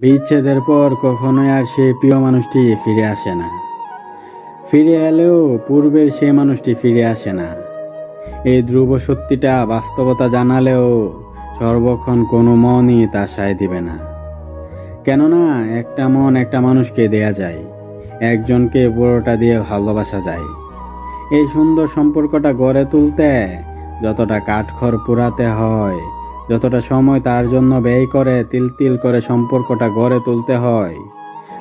বিচ্ছেদের পর কখনোই আর সেই প্রিয় মানুষটি ফিরে আসে না। ফিরে এলেও পূর্বের সেই মানুষটি ফিরে আসে না। এই ধ্রুব সত্যিটা বাস্তবতা জানালেও সর্বক্ষণ কোনো মনই তা সায় দিবে না। কেননা একটা মন একটা মানুষকে দেয়া যায়, একজনকে পুরোটা দিয়ে ভালোবাসা যায়। এই সুন্দর সম্পর্কটা গড়ে তুলতে যতটা কাঠখড় পোড়াতে হয়, যতটা সময় তার জন্য ব্যয় করে তিল তিল করে সম্পর্কটা গড়ে তুলতে হয়,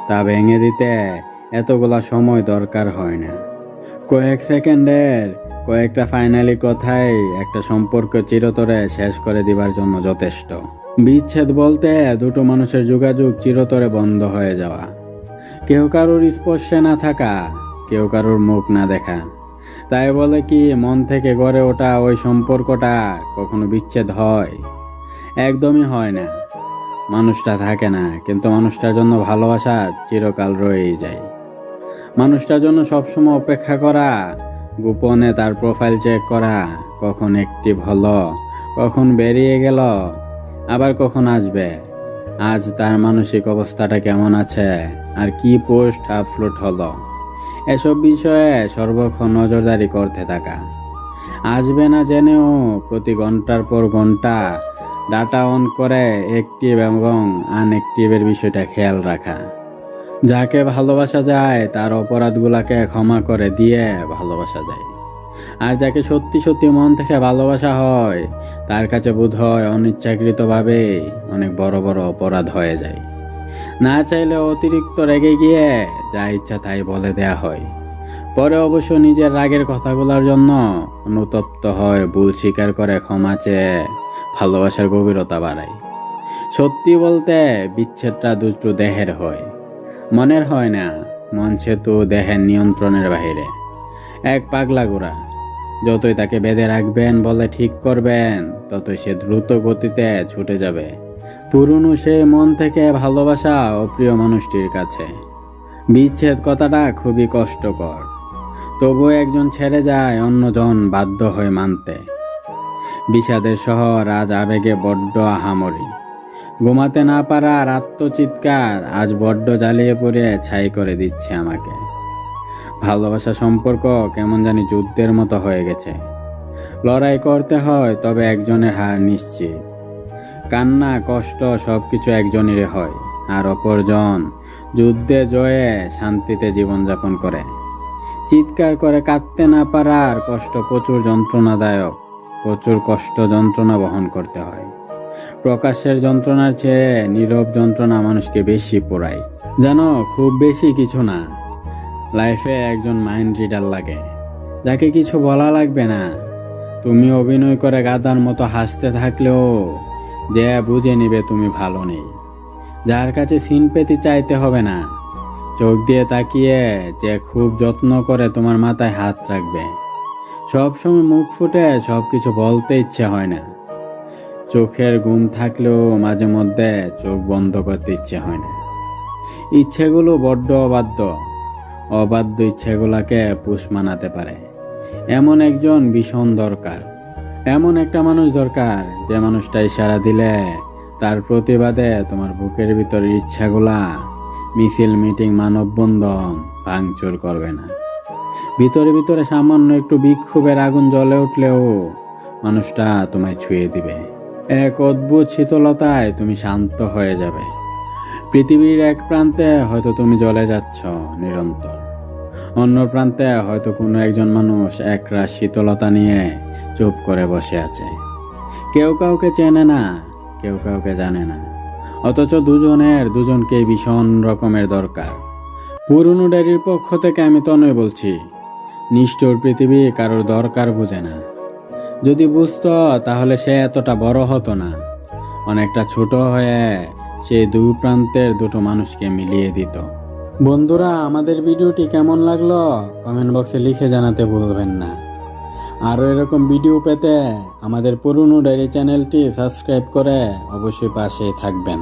তা ভেঙে দিতে এতগুলা সময় দরকার হয় না। কয়েক সেকেন্ডের কয়েকটা ফাইনালি কথাই একটা সম্পর্ক চিরতরে শেষ করে দিবার জন্য যথেষ্ট। বিচ্ছেদ বলতে দুটো মানুষের যোগাযোগ চিরতরে বন্ধ হয়ে যাওয়া, কেউ কারোর স্পর্শে না থাকা, কেউ কারোর মুখ না দেখা। তাই বলে কি মন থেকে গড়ে ওঠা ওই সম্পর্কটা কখনো বিচ্ছেদ হয়? একদমই হয় না। মানুষটা থাকে না, কিন্তু মানুষটার জন্য ভালোবাসা চিরকাল রয়েই যায়। মানুষটার জন্য সবসময় অপেক্ষা করা, গোপনে তার প্রোফাইল চেক করা, কখন অ্যাক্টিভ হলো, কখন বেরিয়ে গেল, আবার কখন আসবে, আজ তার মানসিক অবস্থাটা কেমন আছে, আর কি পোস্ট আপলোড হলো, এসব বিষয়ে সর্বক্ষণ নজরদারি করতে থাকা। আসবে না জেনেও প্রতি ঘন্টার পর ঘন্টা ডাটা অন করে অ্যাক্টিভ এবং আনঅ্যাক্টিভের বিষয়টা খেয়াল রাখা। যাকে ভালোবাসা যায় তার অপরাধগুলাকে ক্ষমা করে দিয়ে ভালোবাসা যায়, আর যাকে সত্যি সত্যি মন থেকে ভালোবাসা হয় তার কাছে বোধ হয় অনিচ্ছাকৃতভাবে অনেক বড় বড় অপরাধ হয়ে যায়। না চাইলে অতিরিক্ত রেগে গিয়ে যা ইচ্ছা তাই বলে দেয়া হয়। পরে অবশ্য নিজের রাগের কথাগুলোর জন্য অনুতপ্ত হয়, ভুল স্বীকার করে ক্ষমা চেয়ে ভালোবাসার গভীরতা বাড়ায়। সত্যি বলতে বিচ্ছেদটা দুটো দেহের হয়, মনের হয় না। মন সেতু দেহের নিয়ন্ত্রণের বাহিরে। এক পাগলা ঘোড়া, যতই তাকে বেঁধে রাখবেন বলে ঠিক করবেন, ততই সে দ্রুত গতিতে ছুটে যাবে পুরনো সেই মন থেকে ভালোবাসা ও প্রিয় মানুষটির কাছে। বিচ্ছেদ কথাটা খুবই কষ্টকর, তবুও একজন ছেড়ে যায়, অন্যজন বাধ্য হয়ে মানতে। বিষাদের শহর আজ আবেগে বড্ড আহামরি, ঘুমাতে না পারা আর আত্মচিৎকার আজ বড্ড জ্বালিয়ে পড়ে ছাই করে দিচ্ছে আমাকে। ভালোবাসা সম্পর্ক কেমন জানি যুদ্ধের মতো হয়ে গেছে। লড়াই করতে হয়, তবে একজনের হার নিশ্চিত। কান্না কষ্ট সবকিছু একজনেরই হয়, আর অপরজন যুদ্ধে জয়ে শান্তিতে জীবনযাপন করে। চিৎকার করে কাঁদতে না পারার কষ্ট প্রচুর যন্ত্রণাদায়ক, প্রচুর কষ্ট যন্ত্রণা বহন করতে হয়। প্রকাশের যন্ত্রণার চেয়ে নীরব যন্ত্রণা মানুষকে বেশি পোড়ায়। জানো, খুব বেশি কিছু না, লাইফে একজন মাইন্ড রিডার লাগে, যাকে কিছু বলা লাগবে না। তুমি অভিনয় করে গাদার মতো হাসতে থাকলেও যে বুঝে নিবে তুমি ভালো নেই। যার কাছে সিম্পেথি চাইতে হবে না, চোখ দিয়ে তাকিয়ে যে খুব যত্ন করে তোমার মাথায় হাত রাখবে। সবসময় মুখ ফুটে সবকিছু বলতে ইচ্ছে হয় না। চোখের ঘুম থাকলেও মাঝে মধ্যে চোখ বন্ধ করতে ইচ্ছে হয় না। ইচ্ছেগুলো বড্ড অবাধ্য, অবাধ্য ইচ্ছেগুলাকে পুষ মানাতে পারে এমন একজন ভীষণ দরকার। এমন একটা মানুষ দরকার, যে মানুষটা ইশারা দিলে তার প্রতিবাদে তোমার বুকের ভিতরের ইচ্ছাগুলা মিছিল মিটিং মানববন্ধন ভাঙচুর করবে না। ভিতরে ভিতরে সামান্য একটু বিক্ষোভের আগুন জ্বলে উঠলেও মানুষটা তোমায় ছুঁয়ে দিবে। এক অদ্ভুত শীতলতায় তুমি শান্ত হয়ে যাবে। পৃথিবীর এক প্রান্তে হয়তো তুমি জ্বলে যাচ্ছ নিরন্তর, অন্য প্রান্তে হয়তো কোনো একজন মানুষ একরাশ শীতলতা নিয়ে চুপ করে বসে আছে। কেউ কাউকে চেনে না, কেউ কাউকে জানে না, অথচ দুজনকে ভীষণ রকমের দরকার। পুরনো ড্যাডির পক্ষ থেকে আমি তনয় বলছি, নিষ্ঠুর পৃথিবী কারোর দরকার বোঝে না। যদি বুঝতো তাহলে সে এতটা বড় হতো না। অনেকটা ছোট হয়ে সেই দুই প্রান্তের দুটো মানুষকে মিলিয়ে দিত। বন্ধুরা, আমাদের ভিডিওটি কেমন লাগলো কমেন্ট বক্সে লিখে জানাতে ভুলবেন না। আরও এরকম ভিডিও পেতে আমাদের পুরনো ডায়েরি চ্যানেলটি সাবস্ক্রাইব করে অবশ্যই পাশে থাকবেন।